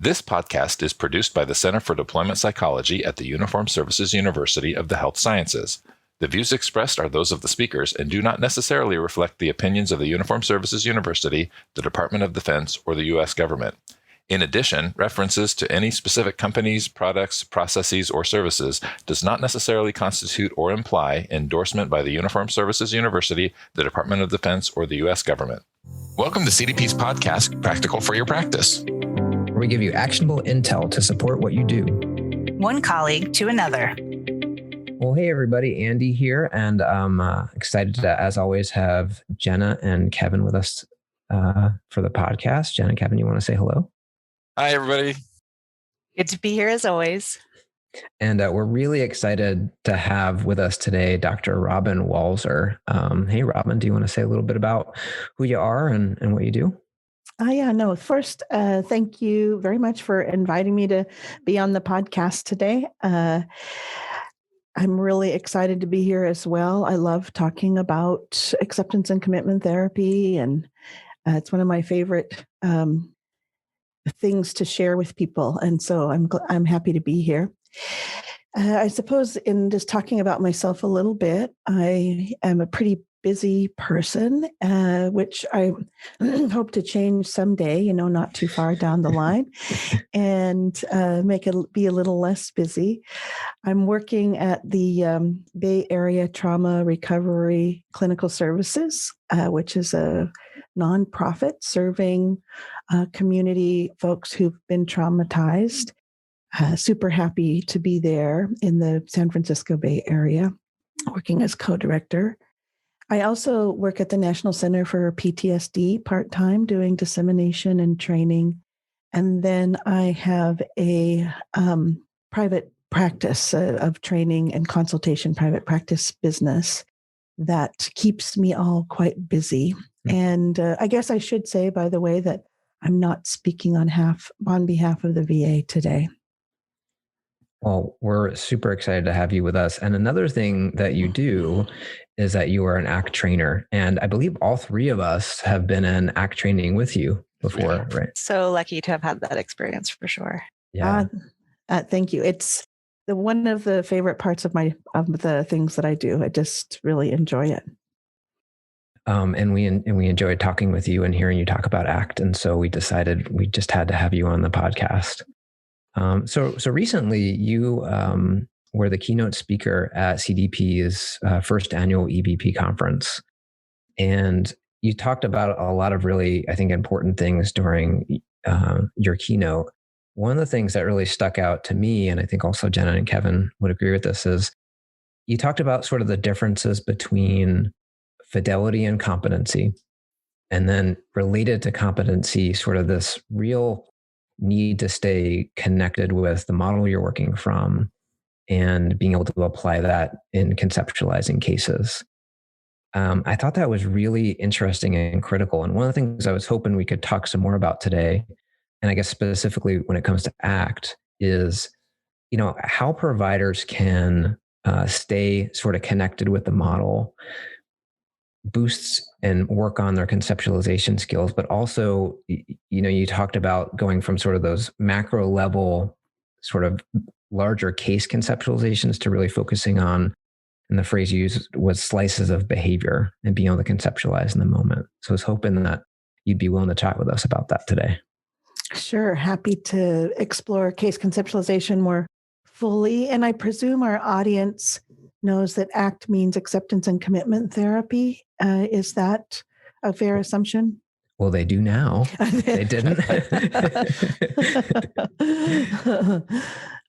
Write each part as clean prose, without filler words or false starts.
This podcast is produced by the Center for Deployment Psychology at the Uniformed Services University of the Health Sciences. The views expressed are those of the speakers and do not necessarily reflect the opinions of the Uniformed Services University, the Department of Defense, or the U.S. government. In addition, references to any specific companies, products, processes, or services does not necessarily constitute or imply endorsement by the Uniformed Services University, the Department of Defense, or the U.S. government. Welcome to CDP's podcast, Practical for Your Practice, where we give you actionable intel to support what you do. One colleague to another. Well, hey, everybody. Andy here, and I'm excited to, as always, have Jenna and Kevin with us for the podcast. Jenna and Kevin, you want to say hello? Hi, everybody. Good to be here as always. And we're really excited to have with us today Dr. Robyn Walser. Hey, Robyn, do you want to say a little bit about who you are and what you do? First, thank you very much for inviting me to be on the podcast today. I'm really excited to be here as well. I love talking about acceptance and commitment therapy, and it's one of my favorite things to share with people. And so I'm happy to be here. I suppose in just talking about myself a little bit, I am a pretty busy person, which I hope to change someday, not too far down the line, and make it be a little less busy. I'm working at the Bay Area Trauma Recovery Clinical Services, which is a nonprofit serving community folks who've been traumatized. Super happy to be there in the San Francisco Bay Area, working as co-director. I also work at the National Center for PTSD part-time, doing dissemination and training. And then I have a private practice of training and consultation, private practice business that keeps me all quite busy. And I guess I should say, by the way, that I'm not speaking on behalf of the VA today. Well, we're super excited to have you with us. And another thing that you do is that you are an ACT trainer. And I believe all three of us have been in ACT training with you before, right? So lucky to have had that experience for sure. Yeah. Thank you. It's one of the favorite parts of the things that I do. I just really enjoy it. And we enjoyed talking with you and hearing you talk about ACT. And so we decided we just had to have you on the podcast. So recently you were the keynote speaker at CDP's first annual EBP conference. And you talked about a lot of really, I think, important things during your keynote. One of the things that really stuck out to me, and I think also Jenna and Kevin would agree with this, is you talked about sort of the differences between fidelity and competency. And then related to competency, sort of this real need to stay connected with the model you're working from and being able to apply that in conceptualizing cases. I thought that was really interesting and critical. And one of the things I was hoping we could talk some more about today, and I guess specifically when it comes to ACT, is, how providers can stay sort of connected with the model, boosts and work on their conceptualization skills, but also, you talked about going from sort of those macro level, sort of larger case conceptualizations to really focusing on, and the phrase you used was slices of behavior and being able to conceptualize in the moment. So I was hoping that you'd be willing to talk with us about that today. Sure. Happy to explore case conceptualization more fully. And I presume our audience knows that ACT means acceptance and commitment therapy. Is that a fair assumption? Well, they do now. They didn't.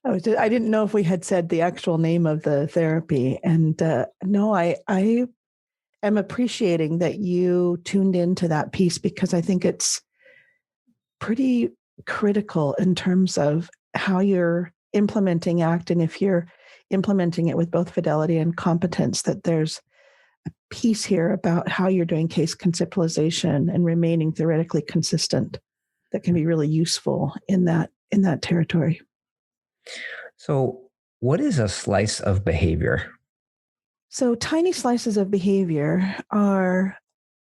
I didn't know if we had said the actual name of the therapy. And no, I am appreciating that you tuned into that piece, because I think it's pretty critical in terms of how you're implementing ACT. And if you're implementing it with both fidelity and competence, that there's a piece here about how you're doing case conceptualization and remaining theoretically consistent that can be really useful in that territory. So what is a slice of behavior? So tiny slices of behavior are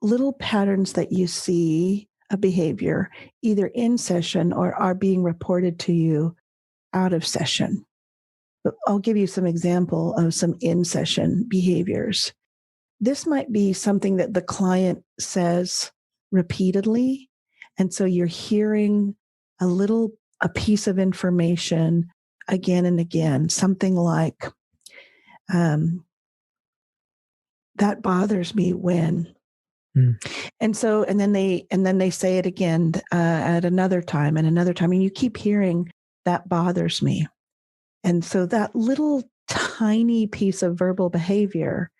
little patterns that you see a behavior either in session or are being reported to you out of session. But I'll give you some example of some in-session behaviors. This might be something that the client says repeatedly. And so you're hearing a piece of information again and again, something like, that bothers me when. And then they say it again at another time and another time. And you keep hearing that bothers me. And so that little tiny piece of verbal behavior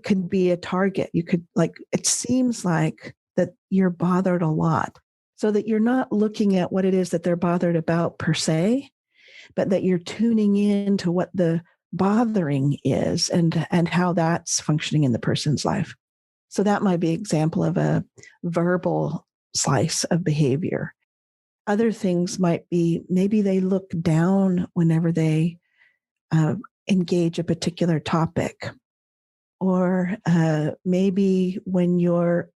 could be a target. You could it seems like that you're bothered a lot, so that you're not looking at what it is that they're bothered about per se, but that you're tuning in to what the bothering is and how that's functioning in the person's life. So that might be an example of a verbal slice of behavior. Other things might be maybe they look down whenever they engage a particular topic. Or maybe when you're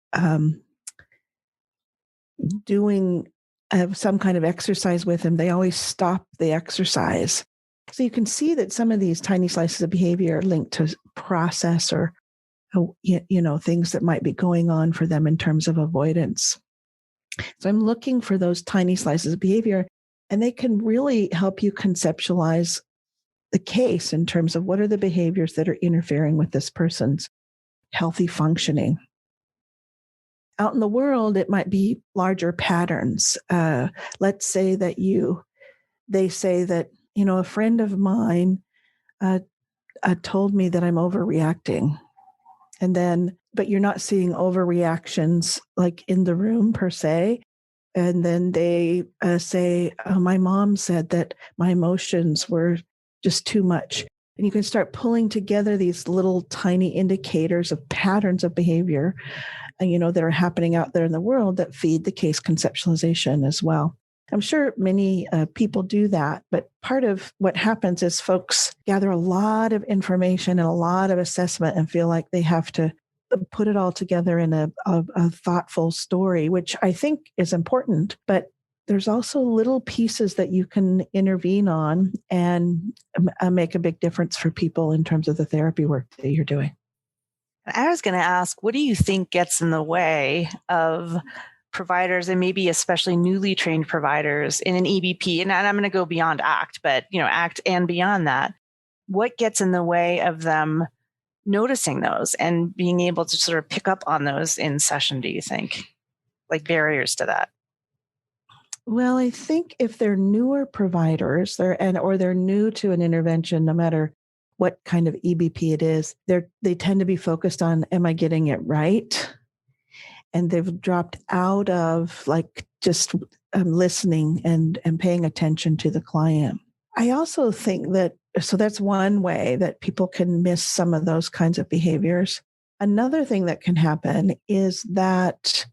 doing some kind of exercise with them, they always stop the exercise. So you can see that some of these tiny slices of behavior are linked to process or things that might be going on for them in terms of avoidance. So I'm looking for those tiny slices of behavior, and they can really help you conceptualize the case in terms of what are the behaviors that are interfering with this person's healthy functioning. Out in the world, it might be larger patterns. Let's say that they say that, a friend of mine told me that I'm overreacting. But you're not seeing overreactions like in the room per se. And then they say, oh, my mom said that my emotions were just too much. And you can start pulling together these little tiny indicators of patterns of behavior, that are happening out there in the world that feed the case conceptualization as well. I'm sure many people do that, but part of what happens is folks gather a lot of information and a lot of assessment and feel like they have to put it all together in a thoughtful story, which I think is important, but there's also little pieces that you can intervene on and make a big difference for people in terms of the therapy work that you're doing. I was going to ask, what do you think gets in the way of providers, and maybe especially newly trained providers in an EBP? And I'm going to go beyond ACT, but ACT and beyond that. What gets in the way of them noticing those and being able to sort of pick up on those in session, do you think? Like barriers to that? Well, I think if they're newer providers or they're new to an intervention, no matter what kind of EBP it is, they tend to be focused on, am I getting it right? And they've dropped out of just listening and paying attention to the client. I also think so that's one way that people can miss some of those kinds of behaviors. Another thing that can happen is that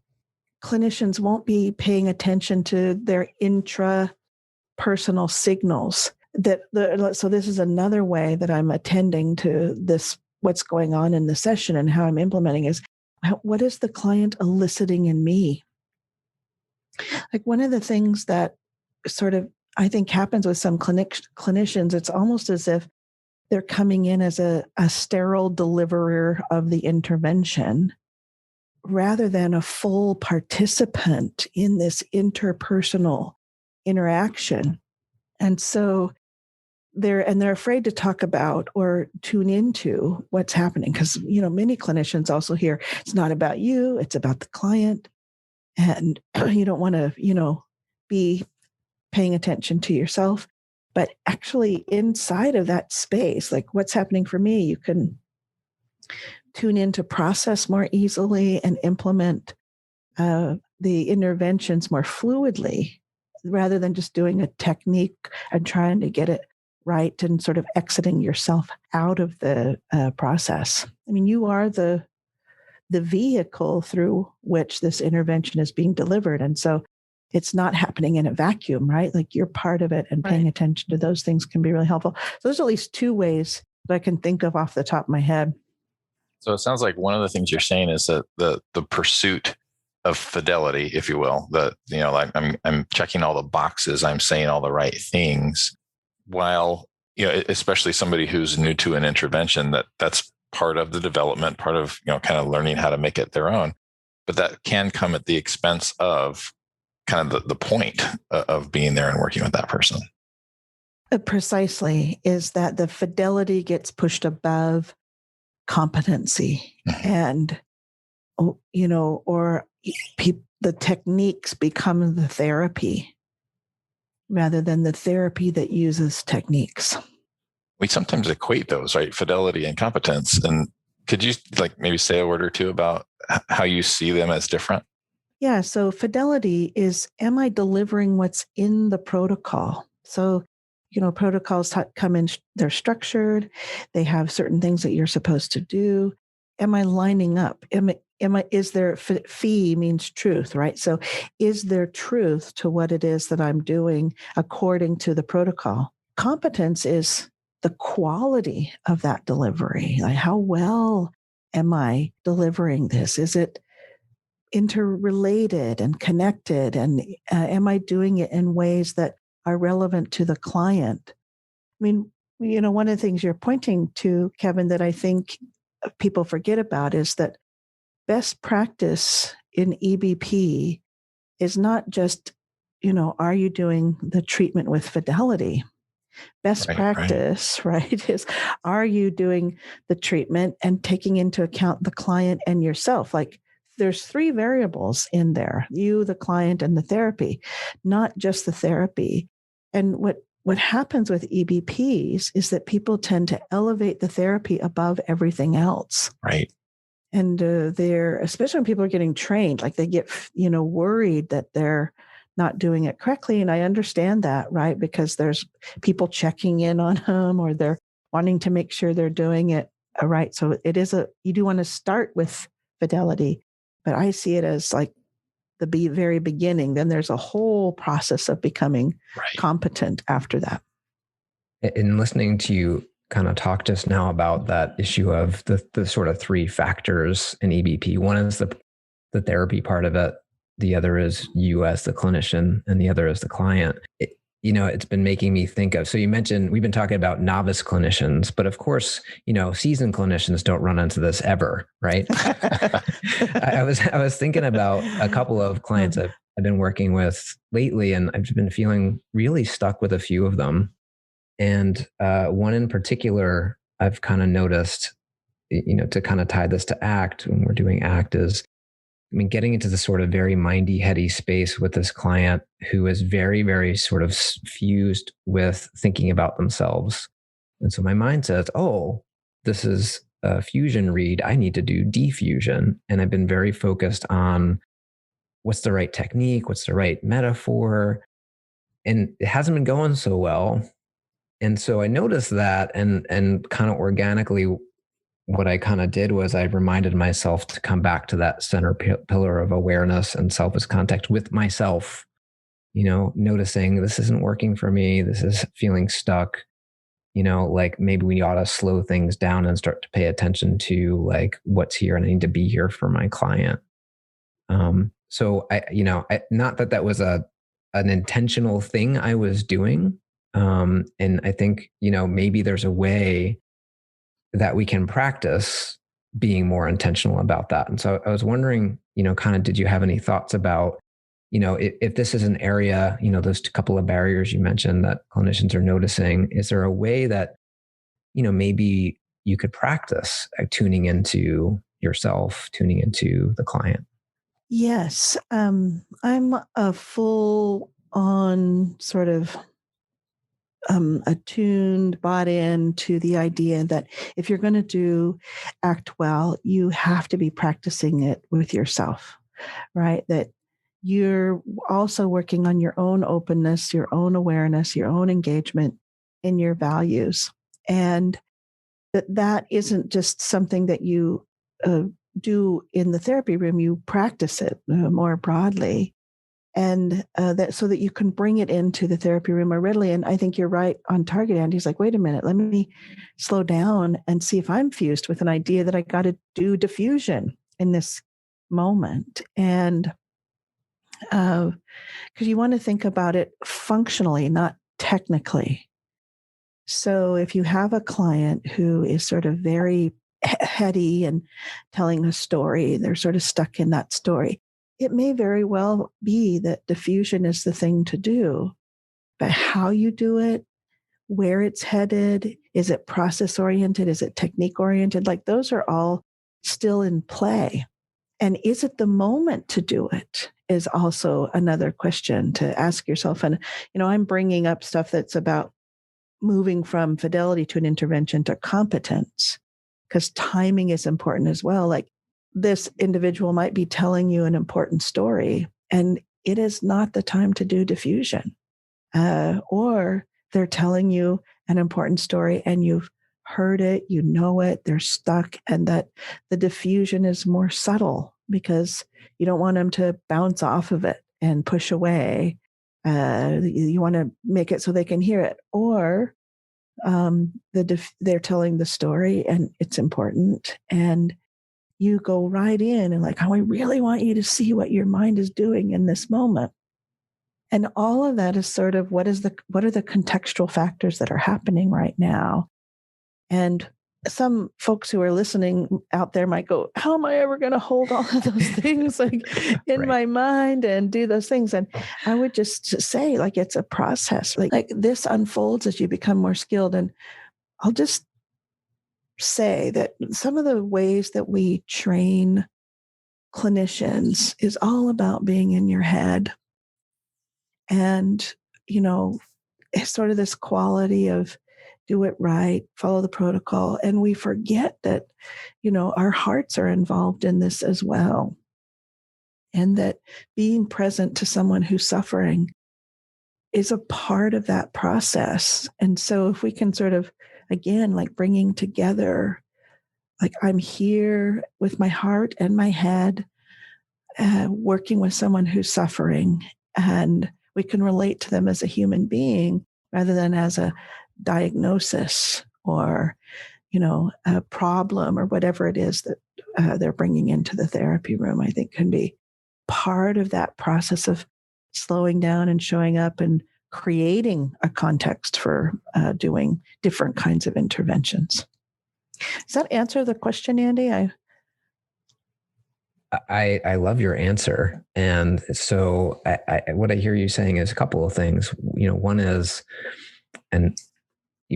clinicians won't be paying attention to their intrapersonal signals. So this is another way that I'm attending to this, what's going on in the session and how I'm implementing is, what is the client eliciting in me? Like one of the things that sort of I think happens with some clinicians, it's almost as if they're coming in as a sterile deliverer of the intervention rather than a full participant in this interpersonal interaction. And so they're afraid to talk about or tune into what's happening because, many clinicians also hear it's not about you, it's about the client. And you don't want to, be paying attention to yourself. But actually inside of that space, like what's happening for me, you can tune into process more easily and implement the interventions more fluidly rather than just doing a technique and trying to get it right and sort of exiting yourself out of the process. I mean, you are the vehicle through which this intervention is being delivered. And so it's not happening in a vacuum, right? Like you're part of it, and paying attention to those things can be really helpful. So there's at least two ways that I can think of off the top of my head. So it sounds like one of the things you're saying is that the pursuit of fidelity, if you will, like I'm checking all the boxes, I'm saying all the right things, while, especially somebody who's new to an intervention, that's part of the development, part of, kind of learning how to make it their own. But that can come at the expense of kind of the point of being there and working with that person. Precisely, is that the fidelity gets pushed above competency, and the techniques become the therapy rather than the therapy that uses techniques. We sometimes equate those, right? Fidelity and competence. And could you maybe say a word or two about how you see them as different? Yeah. So fidelity is, am I delivering what's in the protocol? So, protocols come in, they're structured. They have certain things that you're supposed to do. Am I lining up? Is there, fee means truth, right? So is there truth to what it is that I'm doing according to the protocol? Competence is the quality of that delivery. Like, how well am I delivering this? Is it interrelated and connected? And am I doing it in ways that are relevant to the client? I mean, one of the things you're pointing to, Kevin, that I think people forget about is that best practice in EBP is not just, are you doing the treatment with fidelity? Best practice, right, is, are you doing the treatment and taking into account the client and yourself? Like, there's 3 variables in there: you, the client, and the therapy, not just the therapy. And what happens with EBPs is that people tend to elevate the therapy above everything else. Right. And they're, especially when people are getting trained, like they get, worried that they're not doing it correctly. And I understand that, right? Because there's people checking in on them, or they're wanting to make sure they're doing it right. So it is you do want to start with fidelity, but I see it as like the very beginning. Then there's a whole process of becoming competent after that. In listening to you kind of talk just now about that issue of the sort of 3 factors in EBP. One is the therapy part of it. The other is you as the clinician, and the other is the client. It's been making me think of, so you mentioned, we've been talking about novice clinicians, but of course, seasoned clinicians don't run into this ever, right? I was thinking about a couple of clients I've been working with lately, and I've been feeling really stuck with a few of them. And one in particular, I've kind of noticed, to kind of tie this to ACT, when we're doing ACT, is, getting into the sort of very mindy, heady space with this client who is very, very sort of fused with thinking about themselves. And so my mind says, oh, this is a fusion read. I need to do defusion. And I've been very focused on what's the right technique, what's the right metaphor. And it hasn't been going so well. And so I noticed that, and kind of organically, what I kind of did was I reminded myself to come back to that center pillar of awareness and self as context with myself, noticing this isn't working for me. This is feeling stuck, like maybe we ought to slow things down and start to pay attention to like what's here, and I need to be here for my client. So not that was an intentional thing I was doing. And I think, maybe there's a way that we can practice being more intentional about that. And so I was wondering, kind of, did you have any thoughts about, if this is an area, those couple of barriers you mentioned that clinicians are noticing, is there a way that, maybe you could practice tuning into yourself, tuning into the client? Yes. I'm a full on sort of attuned, bought in to the idea that if you're going to do ACT well, you have to be practicing it with yourself, right? That you're also working on your own openness, your own awareness, your own engagement in your values. And that isn't just something that you do in the therapy room, you practice it more broadly. And that so that you can bring it into the therapy room more readily. And I think you're right on target, Andy. He's like, wait a minute, let me slow down and see if I'm fused with an idea that I got to do diffusion in this moment. And because you want to think about it functionally, not technically. So if you have a client who is sort of very heady and telling a story, they're sort of stuck in that story, it may very well be that diffusion is the thing to do. But how you do it, where it's headed, is it process oriented? Is it technique oriented? Like those are all still in play. And is it the moment to do it is also another question to ask yourself. And, I'm bringing up stuff that's about moving from fidelity to an intervention to competence, because timing is important as well. Like this individual might be telling you an important story, and it is not the time to do diffusion. Or they're telling you an important story and you've heard it, you know it, they're stuck, and that the diffusion is more subtle because you don't want them to bounce off of it and push away. You want to make it so they can hear it. Or they're telling the story and it's important, and you go right in and like, oh, I really want you to see what your mind is doing in this moment. And all of that is sort of what are the contextual factors that are happening right now. And some folks who are listening out there might go, how am I ever going to hold all of those things like in my mind and do those things? And I would just say, like, it's a process. Like this unfolds as you become more skilled. And I'll just say that some of the ways that we train clinicians is all about being in your head. And, it's sort of this quality of do it right, follow the protocol. And we forget that, our hearts are involved in this as well. And that being present to someone who's suffering is a part of that process. And so if we can sort of, again, like bringing together, like I'm here with my heart and my head, working with someone who's suffering, and we can relate to them as a human being rather than as a diagnosis or, a problem or whatever it is that they're bringing into the therapy room, I think can be part of that process of slowing down and showing up and creating a context for doing different kinds of interventions. Does that answer the question, Andy? I love your answer. And so what I hear you saying is a couple of things. One is, and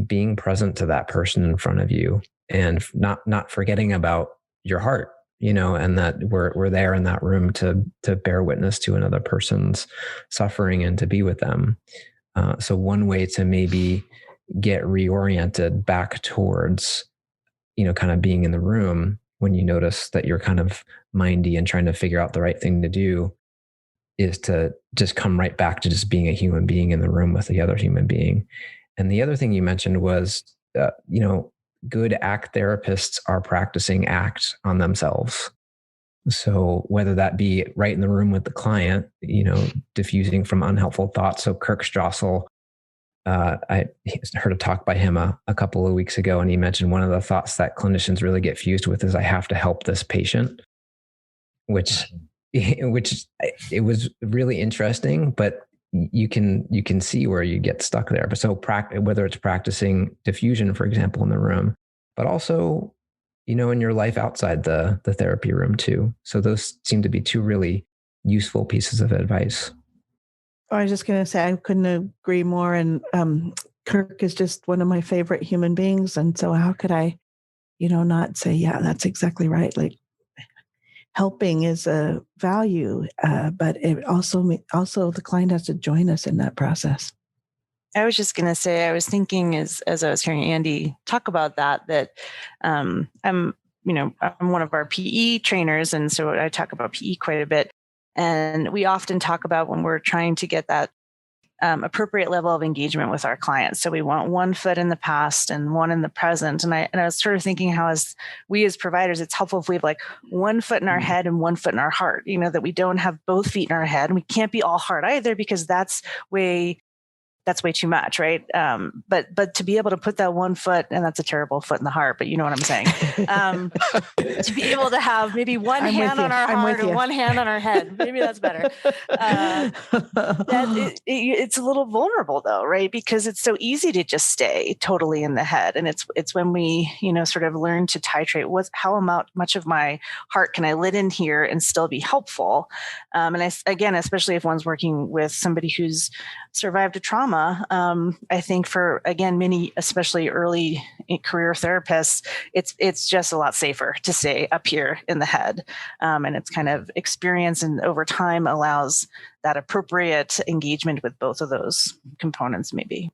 being present to that person in front of you and not forgetting about your heart, and that we're there in that room to bear witness to another person's suffering and to be with them. So one way to maybe get reoriented back towards, kind of being in the room when you notice that you're kind of mindy and trying to figure out the right thing to do is to just come right back to just being a human being in the room with the other human being. And the other thing you mentioned was, good ACT therapists are practicing ACT on themselves. So whether that be right in the room with the client, diffusing from unhelpful thoughts. So Kirk Strassel, I heard a talk by him a couple of weeks ago, and he mentioned one of the thoughts that clinicians really get fused with is I have to help this patient, which it was really interesting, but you can see where you get stuck there. But so whether it's practicing diffusion, for example, in the room, but also, in your life outside the therapy room too. So those seem to be two really useful pieces of advice. I was just going to say, I couldn't agree more. And Kirk is just one of my favorite human beings. And so how could I, not say, yeah, that's exactly right. Like helping is a value, but it also the client has to join us in that process. I was just going to say, I was thinking as I was hearing Andy talk about that I'm one of our PE trainers. And so I talk about PE quite a bit. And we often talk about when we're trying to get that appropriate level of engagement with our clients. So we want one foot in the past and one in the present. And I was sort of thinking how as providers, it's helpful if we have like one foot in our head and one foot in our heart, that we don't have both feet in our head, and we can't be all heart either, because that's way that's way too much, right? But to be able to put that one foot, and that's a terrible foot in the heart, but you know what I'm saying. To be able to have maybe one hand on our heart and one hand on our head, maybe that's better. It's a little vulnerable though, right? Because it's so easy to just stay totally in the head, and it's when we, sort of learn to titrate how much of my heart can I let in here and still be helpful. And again, especially if one's working with somebody who's survived a trauma. I think for, again, many, especially early career therapists, it's just a lot safer to stay up here in the head. And it's kind of experience and over time allows that appropriate engagement with both of those components maybe.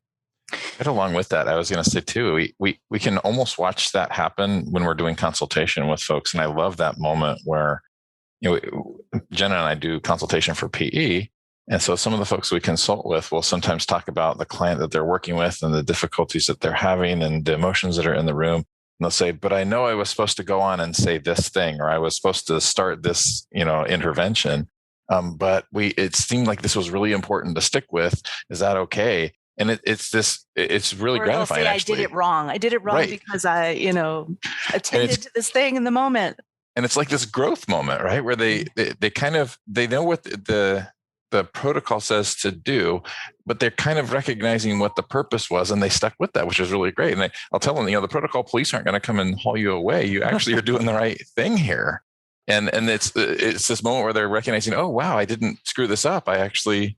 Right along with that, I was going to say too, we can almost watch that happen when we're doing consultation with folks. And I love that moment where, Jenna and I do consultation for PE. And so some of the folks we consult with will sometimes talk about the client that they're working with and the difficulties that they're having and the emotions that are in the room. And they'll say, but I know I was supposed to go on and say this thing, or I was supposed to start this, intervention. But it seemed like this was really important to stick with. Is that okay? And it's really gratifying. Say, I did it wrong. I did it wrong because I, attended to this thing in the moment. And it's like this growth moment, right? Where they know what the protocol says to do, but they're kind of recognizing what the purpose was, and they stuck with that, which is really great. And I'll tell them, the protocol police aren't going to come and haul you away. You actually are doing the right thing here. And it's this moment where they're recognizing, oh, wow, I didn't screw this up. I actually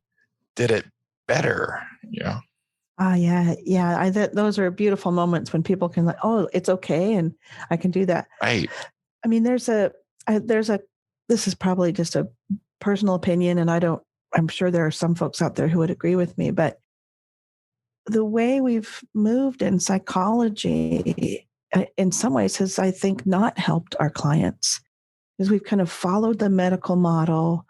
did it better. Yeah. Yeah. Those are beautiful moments when people can it's okay. And I can do that. Right. I mean, this is probably just a personal opinion, and I'm sure there are some folks out there who would agree with me, but the way we've moved in psychology in some ways has, I think, not helped our clients, because we've kind of followed the medical model.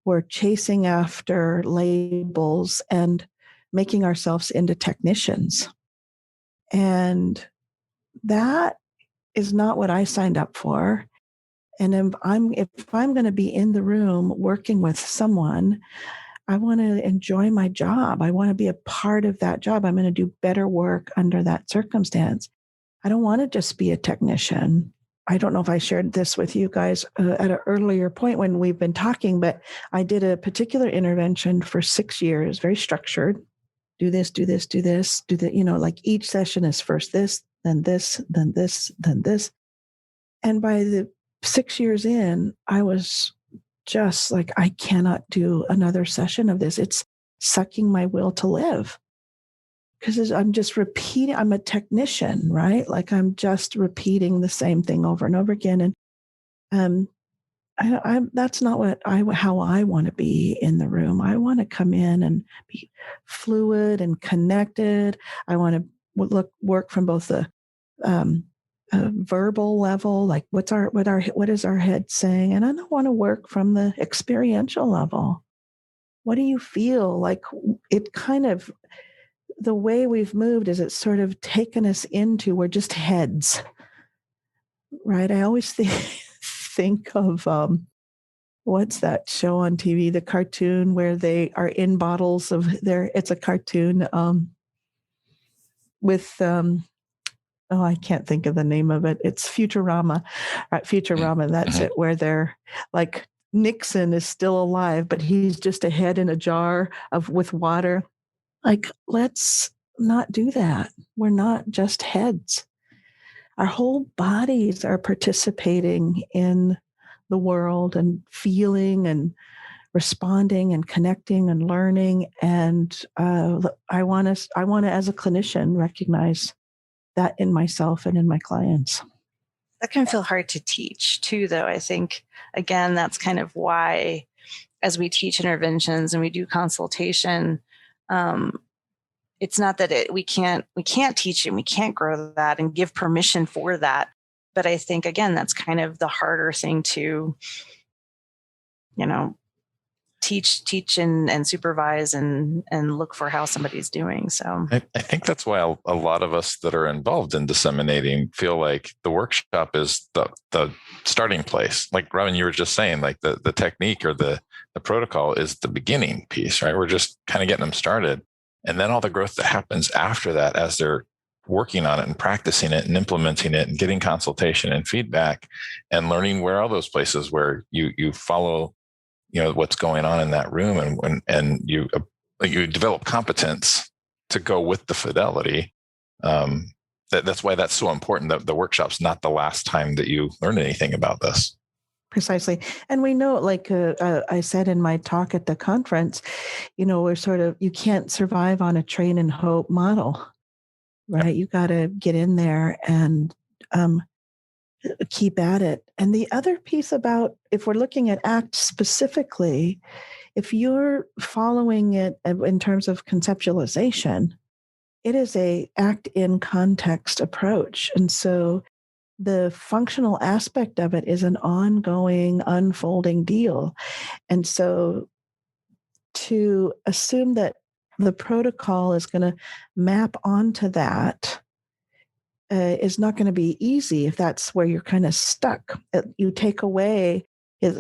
We're chasing after labels and making ourselves into technicians. And that is not what I signed up for. And if I'm going to be in the room working with someone, I want to enjoy my job. I want to be a part of that job. I'm going to do better work under that circumstance. I don't want to just be a technician. I don't know if I shared this with you guys at an earlier point when we've been talking, but I did a particular intervention for 6 years, very structured. Do this, do this, do this, do that. Like each session is first this, then this, then this, then this. And by the 6 years in, I was just like, I cannot do another session of this. It's sucking my will to live, because I'm just repeating. I'm a technician, right? Like I'm just repeating the same thing over and over again. And that's not how I want to be in the room. I want to come in and be fluid and connected. I want to work from both the verbal level, like what is our head saying, and I don't want to work from the experiential level. What do you feel like? It kind of, the way we've moved is it's sort of taken us into, we're just heads, right? I always think of what's that show on TV, the cartoon where they are in bottles of it's a cartoon with I can't think of the name of it. It's Futurama. Right, Futurama, that's it, where they're like, Nixon is still alive, but he's just a head in a jar with water. Like, let's not do that. We're not just heads. Our whole bodies are participating in the world and feeling and responding and connecting and learning. And I want to, as a clinician, recognize that in myself and in my clients. That can feel hard to teach too, though. I think, again, that's kind of why, as we teach interventions and we do consultation, it's not that we can't teach it and we can't grow that and give permission for that. But I think, again, that's kind of the harder thing to, teach and supervise and look for how somebody's doing. So I think that's why a lot of us that are involved in disseminating feel like the workshop is the starting place. Like Robyn, you were just saying, like the technique or the protocol is the beginning piece, right? We're just kind of getting them started. And then all the growth that happens after that, as they're working on it and practicing it and implementing it and getting consultation and feedback and learning where are those places where you follow, what's going on in that room, and you develop competence to go with the fidelity. That's why that's so important. The workshop's not the last time that you learn anything about this. Precisely. And we know, like I said in my talk at the conference, we're sort of, you can't survive on a train and hope model, right? Yep. You got to get in there and keep at it. And the other piece about, if we're looking at ACT specifically, if you're following it in terms of conceptualization, it is a ACT in context approach. And so the functional aspect of it is an ongoing, unfolding deal. And so to assume that the protocol is going to map onto that is not going to be easy if that's where you're kind of stuck. You take away,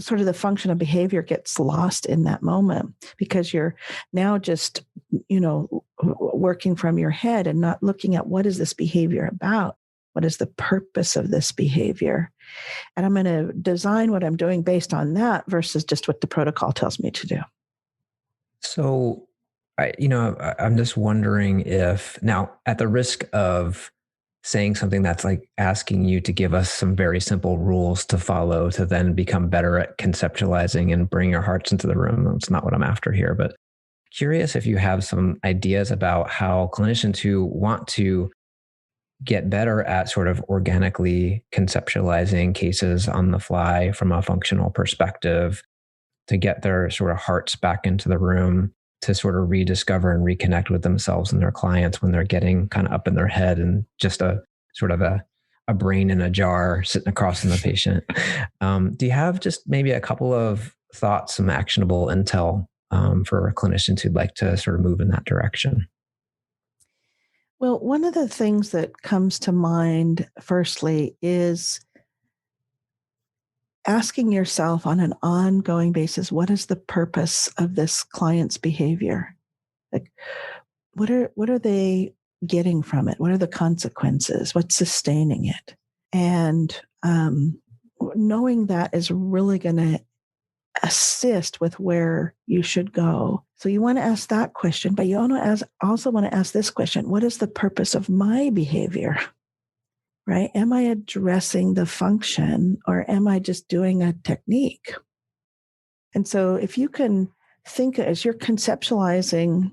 sort of the function of behavior gets lost in that moment because you're now just, working from your head and not looking at what is this behavior about? What is the purpose of this behavior? And I'm going to design what I'm doing based on that versus just what the protocol tells me to do. So, I'm just wondering if now, at the risk of saying something that's like asking you to give us some very simple rules to follow to then become better at conceptualizing and bring your hearts into the room. That's not what I'm after here, but curious if you have some ideas about how clinicians who want to get better at sort of organically conceptualizing cases on the fly from a functional perspective to get their sort of hearts back into the room, to sort of rediscover and reconnect with themselves and their clients when they're getting kind of up in their head and just a sort of a brain in a jar sitting across from the patient. Do you have just maybe a couple of thoughts, some actionable intel for clinicians who'd like to sort of move in that direction? Well, one of the things that comes to mind, firstly, is asking yourself on an ongoing basis, what is the purpose of this client's behavior? Like, what are they getting from it? What are the consequences? What's sustaining it? And knowing that is really going to assist with where you should go. So you want to ask that question, but you also want to ask this question: what is the purpose of my behavior? Right? Am I addressing the function or am I just doing a technique? And so if you can think as you're conceptualizing,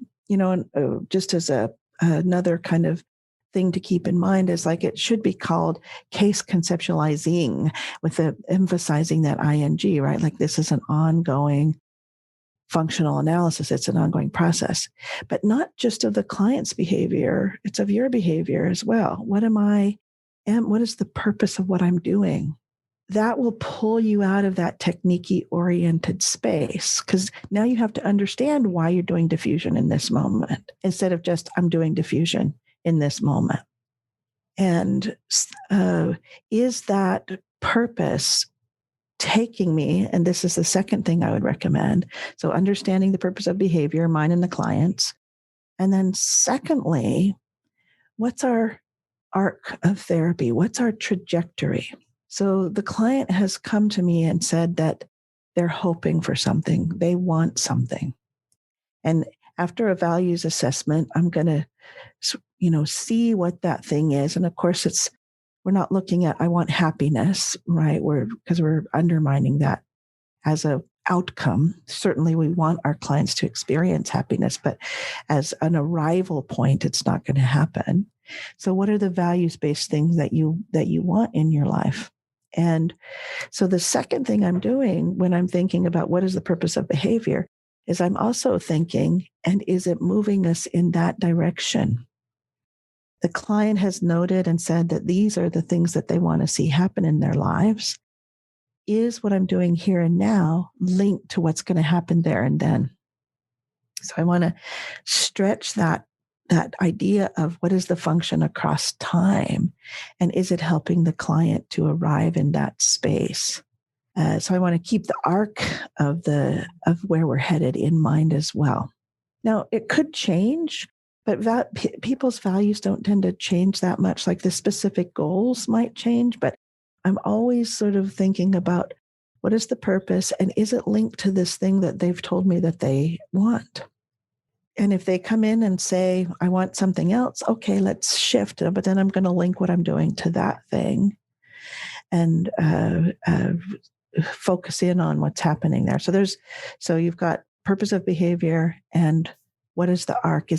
just as another kind of thing to keep in mind is like it should be called case conceptualizing with emphasizing that ing, right? Like this is an ongoing functional analysis. It's an ongoing process, but not just of the client's behavior. It's of your behavior as well. What is the purpose of what I'm doing? That will pull you out of that technique-y oriented space because now you have to understand why you're doing diffusion in this moment instead of just I'm doing diffusion in this moment. And is that purpose taking me, and this is the second thing I would recommend, so understanding the purpose of behavior, mine and the client's, and then secondly, what's our arc of therapy? What's our trajectory? So the client has come to me and said that they're hoping for something. They want something. And after a values assessment, I'm going to, see what that thing is. And of course, we're not looking at, I want happiness, right? Because we're undermining that as a outcome. Certainly we want our clients to experience happiness, but as an arrival point, it's not going to happen. So what are the values-based things that you want in your life? And so the second thing I'm doing when I'm thinking about what is the purpose of behavior is I'm also thinking, and is it moving us in that direction? The client has noted and said that these are the things that they want to see happen in their lives. Is what I'm doing here and now linked to what's going to happen there and then? So I want to stretch that idea of what is the function across time, and is it helping the client to arrive in that space? So I want to keep the arc of where we're headed in mind as well. Now it could change but people's values don't tend to change that much. Like the specific goals might change, but I'm always sort of thinking about what is the purpose and is it linked to this thing that they've told me that they want? And if they come in and say, I want something else, okay, let's shift. But then I'm going to link what I'm doing to that thing and focus in on what's happening there. So you've got purpose of behavior and what is the arc?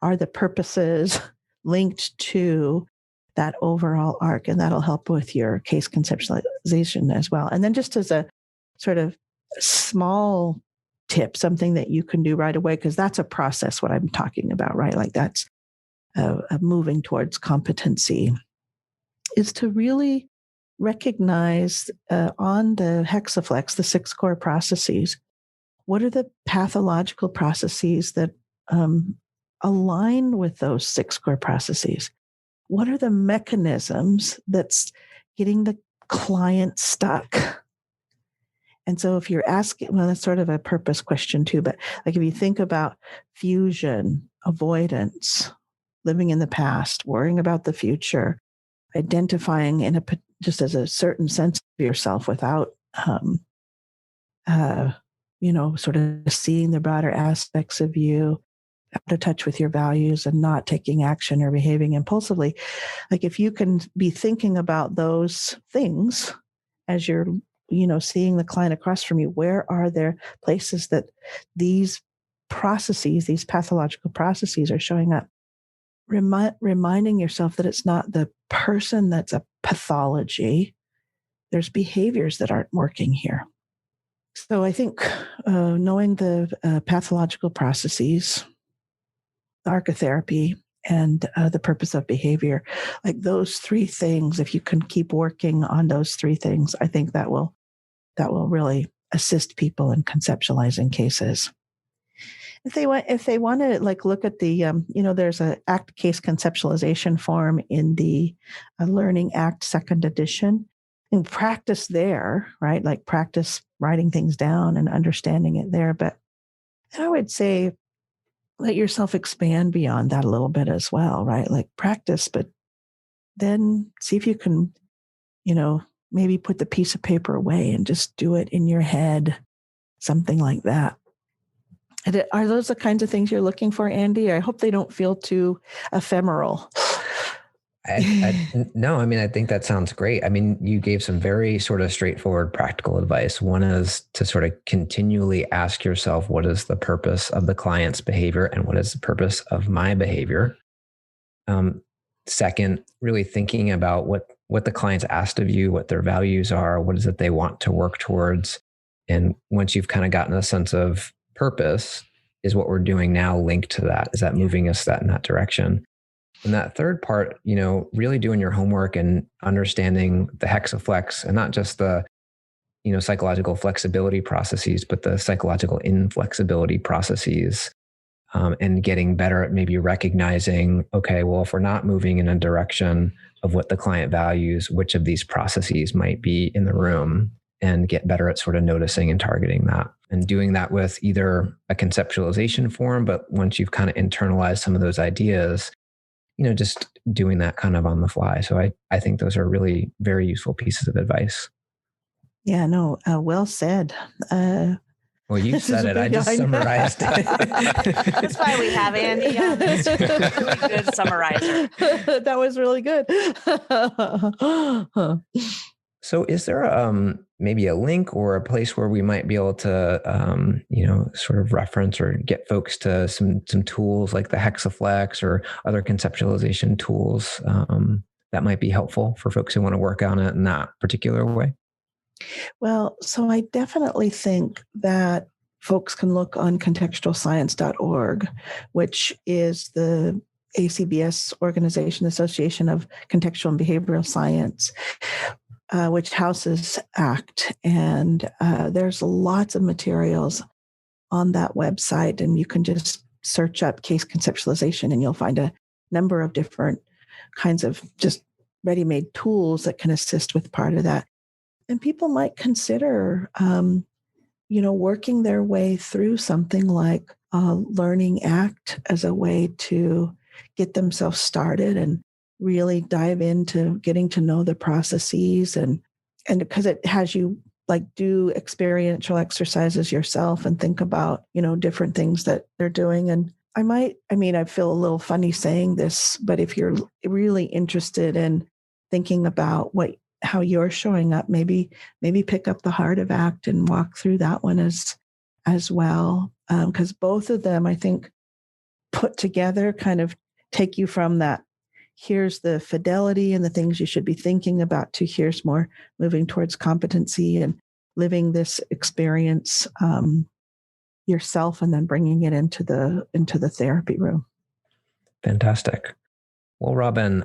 Are the purposes linked to that overall arc? And that'll help with your case conceptualization as well. And then just as a sort of small tip, something that you can do right away, because that's a process, what I'm talking about, right? Like that's moving towards competency, is to really recognize on the hexaflex, the 6 core processes, what are the pathological processes that align with those 6 core processes? What are the mechanisms that's getting the client stuck? And so if you're asking, well, that's sort of a purpose question too, but like if you think about fusion, avoidance, living in the past, worrying about the future, identifying just as a certain sense of yourself without, sort of seeing the broader aspects of you, out of touch with your values and not taking action or behaving impulsively. Like if you can be thinking about those things as you're, seeing the client across from you, where are there places that these processes, these pathological processes are showing up? Reminding yourself that it's not the person that's a pathology. There's behaviors that aren't working here. So I think knowing the pathological processes, the architherapy, and the purpose of behavior, like those 3 things, if you can keep working on those 3 things, I think that will really assist people in conceptualizing cases. If they want to like look at the, there's a ACT case conceptualization form in the Learning ACT 2nd edition, and practice there, right? Like practice writing things down and understanding it there. But I would say let yourself expand beyond that a little bit as well, right? Like practice, but then see if you can, maybe put the piece of paper away and just do it in your head, something like that. Are those the kinds of things you're looking for, Andy? I hope they don't feel too ephemeral. No, I think that sounds great. You gave some very sort of straightforward practical advice. One is to sort of continually ask yourself, what is the purpose of the client's behavior and what is the purpose of my behavior? Second, really thinking about what the client's asked of you, what their values are, what is it they want to work towards. And once you've kind of gotten a sense of purpose, is what we're doing now linked to that? Is that moving us in that direction? And that third part, really doing your homework and understanding the hexaflex and not just the, psychological flexibility processes, but the psychological inflexibility processes, and getting better at maybe recognizing, okay, well, if we're not moving in a direction of what the client values, which of these processes might be in the room, and get better at sort of noticing and targeting that and doing that with either a conceptualization form, but once you've kind of internalized some of those ideas, just doing that kind of on the fly. So I think those are really very useful pieces of advice. Yeah, no, well said. Well, you said it. I just summarized it. That's why we have Andy on this really good summarizer. That was really good. So is there maybe a link or a place where we might be able to, sort of reference or get folks to some tools like the Hexaflex or other conceptualization tools that might be helpful for folks who want to work on it in that particular way? Well, so I definitely think that folks can look on contextualscience.org, which is the ACBS organization, Association of Contextual and Behavioral Science, which houses ACT. And there's lots of materials on that website. And you can just search up case conceptualization and you'll find a number of different kinds of just ready-made tools that can assist with part of that. And people might consider, working their way through something like learning ACT as a way to get themselves started and really dive into getting to know the processes, and because it has you like do experiential exercises yourself and think about, different things that they're doing. And I feel a little funny saying this, but if you're really interested in thinking about how you're showing up, maybe pick up the Heart of ACT and walk through that one as well. Because both of them, I think, put together kind of take you from that, here's the fidelity and the things you should be thinking about, to here's more moving towards competency and living this experience yourself, and then bringing it into the therapy room. Fantastic. Well, Robyn,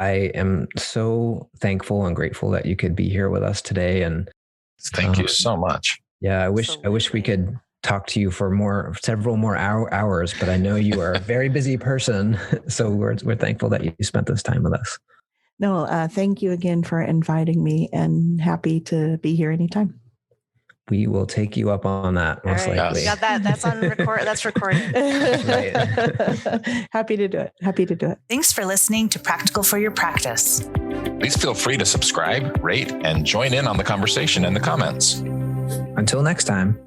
I am so thankful and grateful that you could be here with us today. And thank you so much. Yeah, I wish we could talk to you for several more hours, but I know you are a very busy person. So we're thankful that you spent this time with us. No, thank you again for inviting me, and happy to be here anytime. We will take you up on that, most likely. You got that. That's on record. That's recorded. That's right. Happy to do it. Thanks for listening to Practical for Your Practice. Please feel free to subscribe, rate, and join in on the conversation in the comments. Until next time.